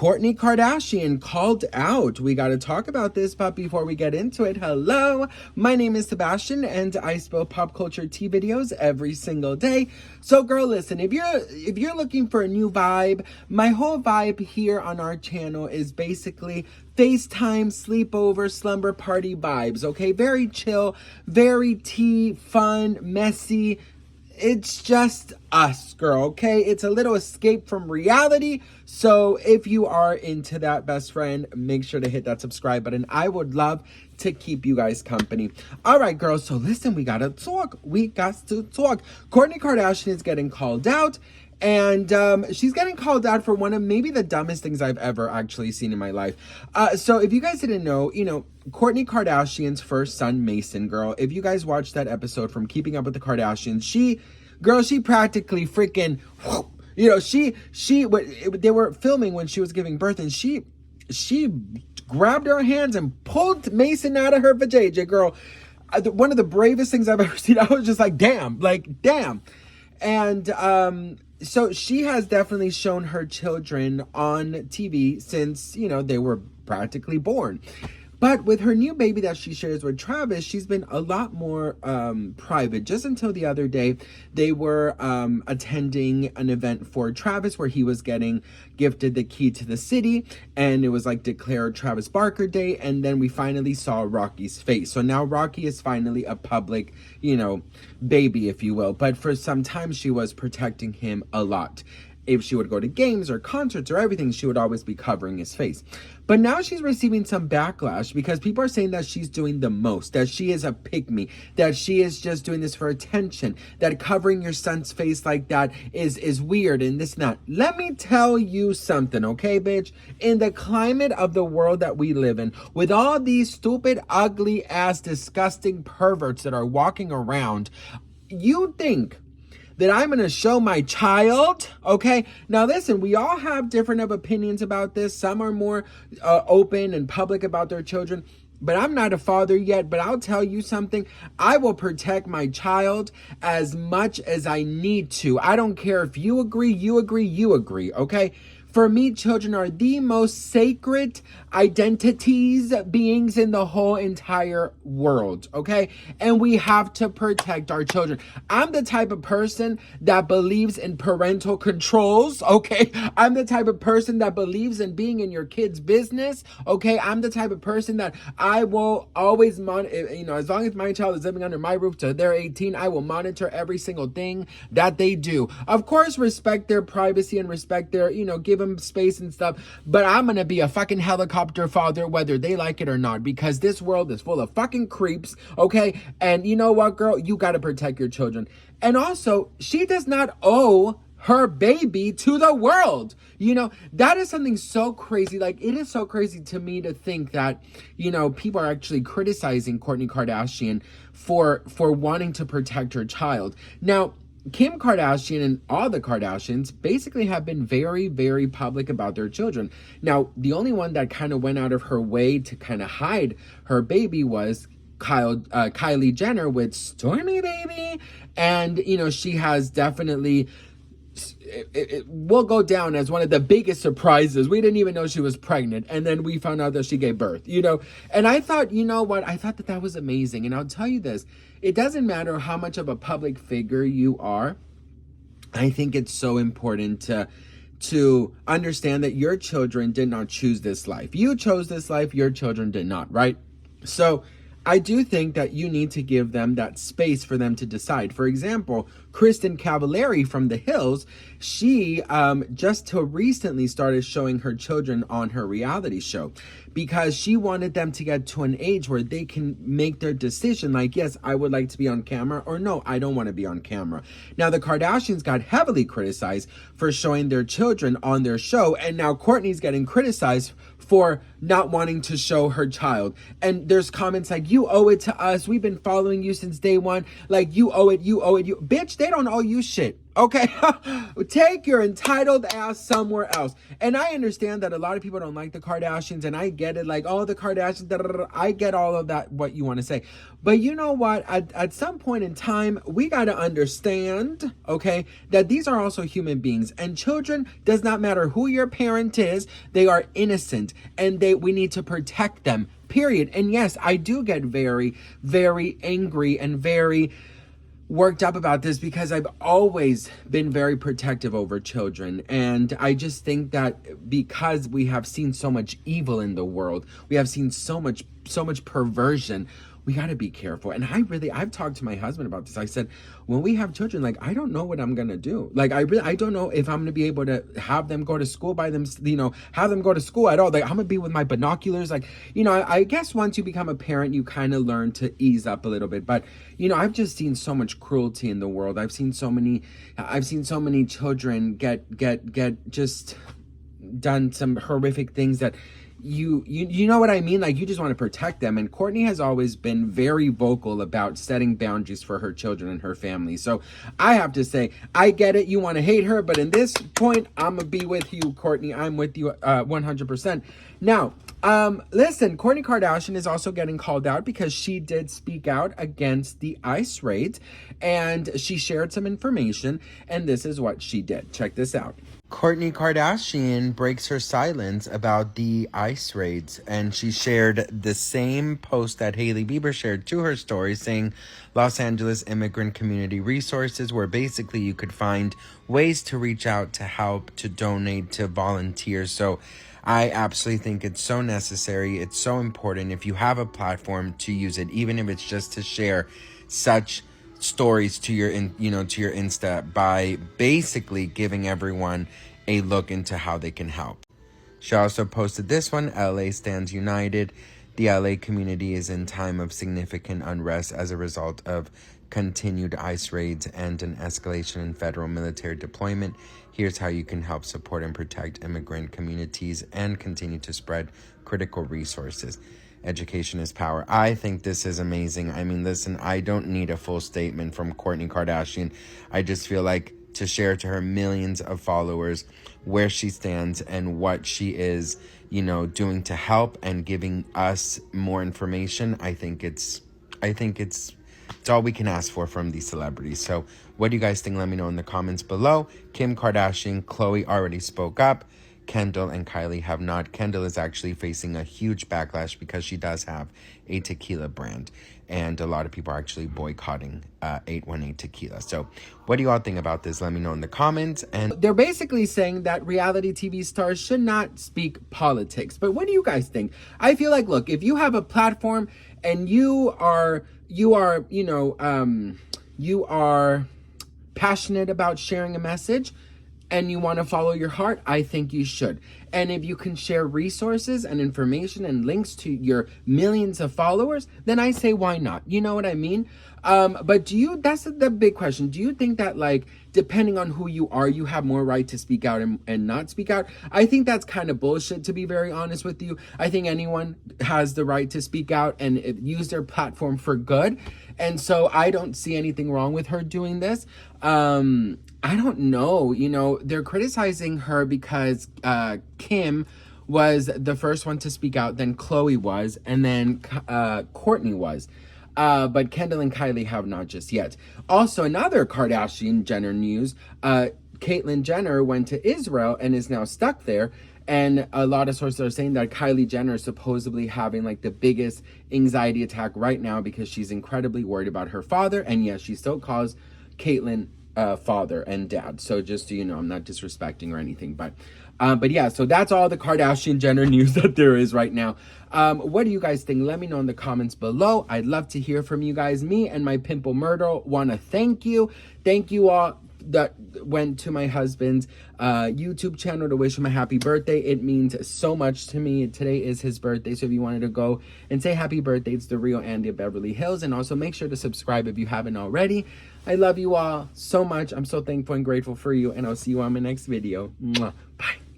Kourtney Kardashian called out. We got to talk about this, but before we get into it, hello, my name is Sebastian, and I spill pop culture tea videos every single day. So, girl, listen, if you're looking for a new vibe, my whole vibe here on our channel is basically FaceTime, sleepover, slumber party vibes. Okay, very chill, very tea, fun, messy. It's just us, girl, okay? It's a little escape from reality. So if you are into that, best friend, make sure to hit that subscribe button. I would love to keep you guys company. All right, girls, so listen, we gotta talk. We got to talk. Kourtney Kardashian is getting called out. And she's getting called out for one of maybe the dumbest things I've ever actually seen in my life. So if you guys didn't know, Kourtney Kardashian's first son, Mason, girl, if you guys watched that episode from Keeping Up with the Kardashians, she practically freaking, they were filming when she was giving birth, and she grabbed her hands and pulled Mason out of her vajayjay, girl. One of the bravest things I've ever seen. I was just like, damn. And, so she has definitely shown her children on TV since, they were practically born. But with her new baby that she shares with Travis, she's been a lot more private. Just until the other day, they were attending an event for Travis where he was getting gifted the key to the city. And it was like declared Travis Barker Day. And then we finally saw Rocky's face. So now Rocky is finally a public, baby, if you will. But for some time, she was protecting him a lot. If she would go to games or concerts or everything, she would always be covering his face. But now she's receiving some backlash because people are saying that she's doing the most, that she is a pygmy, that she is just doing this for attention, that covering your son's face like that is weird and this and that. Let me tell you something, okay, bitch? In the climate of the world that we live in, with all these stupid, ugly ass, disgusting perverts that are walking around, you think that I'm going to show my child, okay? Now, listen, we all have different opinions about this. Some are more open and public about their children, but I'm not a father yet. But I'll tell you something. I will protect my child as much as I need to. I don't care if you agree, okay? For me, children are the most sacred identities, beings in the whole entire world, okay? And we have to protect our children. I'm the type of person that believes in parental controls, okay? I'm the type of person that believes in being in your kid's business, okay? I'm the type of person that I will always monitor, as long as my child is living under my roof till they're 18, I will monitor every single thing that they do. Of course, respect their privacy and respect their, give them space and stuff, but I'm gonna be a fucking helicopter father whether they like it or not, because this world is full of fucking creeps, okay? And you know what, girl? You gotta protect your children. And also, she does not owe her baby to the world. That is something so crazy. Like, it is so crazy to me to think that, people are actually criticizing Kourtney Kardashian for wanting to protect her child. Now, Kim Kardashian and all the Kardashians basically have been very, very public about their children. Now, the only one that kind of went out of her way to kind of hide her baby was Kylie Jenner with Stormy Baby. And, she has definitely... It will go down as one of the biggest surprises. We didn't even know she was pregnant, and then we found out that she gave birth, and I thought, I thought that was amazing. And I'll tell you this, it doesn't matter how much of a public figure you are. I think it's so important to understand that your children did not choose this life. You chose this life, your children did not, right? So I do think that you need to give them that space for them to decide. For example, Kristen Cavallari from The Hills, she just till recently started showing her children on her reality show because she wanted them to get to an age where they can make their decision like, yes, I would like to be on camera, or no, I don't want to be on camera. Now, the Kardashians got heavily criticized for showing their children on their show, and now Kourtney's getting criticized for not wanting to show her child. And there's comments like, you owe it to us. We've been following you since day one. Like, you owe it. Bitch, they don't owe you shit. Okay, take your entitled ass somewhere else. And I understand that a lot of people don't like the Kardashians, and I get it. Like, oh, the Kardashians, da, da, da, da. I get all of that, what you want to say. But you know what? At some point in time, we got to understand, okay, that these are also human beings. And children, does not matter who your parent is, they are innocent. And we need to protect them, period. And yes, I do get very, very angry and very worked up about this because I've always been very protective over children. And I just think that because we have seen so much evil in the world, we have seen so much perversion, we got to be careful. And I've talked to my husband about this. I said, when we have children, like, I don't know what I'm going to do. Like, I don't know if I'm going to be able to have them go to school by them, have them go to school at all. Like, I'm going to be with my binoculars. Like, I guess once you become a parent, you kind of learn to ease up a little bit. But, I've just seen so much cruelty in the world. I've seen so many children get just done some horrific things that you know what I mean? Like, you just want to protect them. And Kourtney has always been very vocal about setting boundaries for her children and her family. So I have to say, I get it. You want to hate her, but in this point, I'm gonna be with you, Kourtney. I'm with you 100%. Now, listen, Kourtney Kardashian is also getting called out because she did speak out against the ICE raids, and she shared some information, and this is what she did. Check this out. Kourtney Kardashian breaks her silence about the ICE raids, and she shared the same post that Hailey Bieber shared to her story, saying Los Angeles immigrant community resources, where basically you could find ways to reach out, to help, to donate, to volunteer. So I absolutely think it's so necessary. It's so important if you have a platform to use it, even if it's just to share such stories to your Insta, by basically giving everyone a look into how they can help. She also posted this one: LA stands united. The LA community is in time of significant unrest as a result of continued ICE raids and an escalation in federal military deployment. Here's how you can help support and protect immigrant communities and continue to spread critical resources. Education is power. I think this is amazing. I mean, listen, I don't need a full statement from Kourtney Kardashian. I just feel like to share to her millions of followers where she stands and what she is, doing to help and giving us more information. I think it's all we can ask for from these celebrities. So what do you guys think? Let me know in the comments below. Kim Kardashian, Khloe already spoke up. Kendall and Kylie have not. Kendall is actually facing a huge backlash because she does have a tequila brand, and a lot of people are actually boycotting 818 tequila. So what do you all think about this? Let me know in the comments. And they're basically saying that reality TV stars should not speak politics. But what do you guys think? I feel like, look, if you have a platform and you are passionate about sharing a message, and you want to follow your heart, I think you should. And if you can share resources and information and links to your millions of followers, then I say, why not? You know what I mean? But that's the big question. Do you think that, like, depending on who you are, you have more right to speak out and not speak out? I think that's kind of bullshit, to be very honest with you. I think anyone has the right to speak out and use their platform for good. And so I don't see anything wrong with her doing this. I don't know, they're criticizing her because Kim was the first one to speak out, then Khloe was, and then Kourtney was. But Kendall and Kylie have not just yet. Also, another Kardashian Jenner news, Caitlyn Jenner went to Israel and is now stuck there. And a lot of sources are saying that Kylie Jenner is supposedly having like the biggest anxiety attack right now because she's incredibly worried about her father. And yes, she still calls Caitlyn father and dad. So just so you know, I'm not disrespecting or anything, but yeah, so that's all the Kardashian Jenner news that there is right now. What do you guys think? Let me know in the comments below. I'd love to hear from you guys. Me and my pimple Myrtle want to thank you all that went to my husband's YouTube channel to wish him a happy birthday. It means so much to me. Today is his birthday, so if you wanted to go and say happy birthday, it's the real Andy of Beverly Hills. And also make sure to subscribe if you haven't already. I love you all so much. I'm so thankful and grateful for you, and I'll see you on my next video. Mwah. Bye.